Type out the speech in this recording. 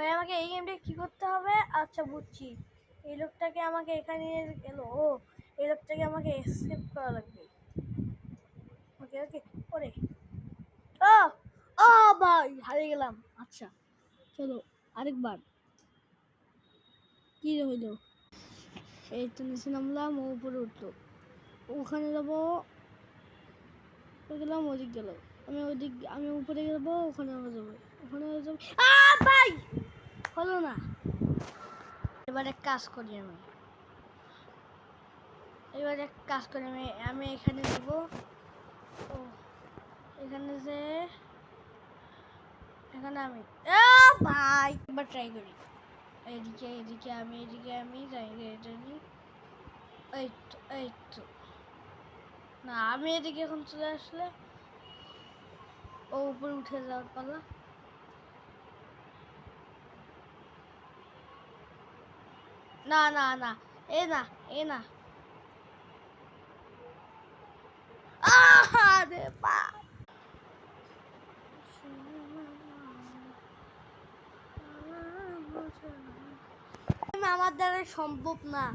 ভাই আমাকে এই গেমটা কি করতে হবে? আচ্ছা বুঝছি, এই লোকটাকে আমাকে এখানে গেল। ও, এই লোকটাকে আমাকে এসকেপ করা লাগবে। ওকে ওকে, ওরে ও ও ভাই হারিয়ে গেলাম। আচ্ছা চলো আরেকবার। কি হইলো? এই তো নিচে নামলাম, ও উপরে উঠলো। ওখানে যাবো, গেলাম ওদিক গেল। আমি উপরে যাবো, ওখানে যাবো, ওখানে যাবো। ভাই হলো না। এবার এক কাজ করি, আমি এখানে যাব। ও এখানে যে এখানে আমি ভাই এবার ট্রাই করি। এদিকে আমি যাই। এই তো না, আমি এদিকে এখন চলে আসলে ও উপরে উঠে যাওয়ার পালা। না না না, এ না আরে বাপ, আমার দ্বারা সম্ভব না।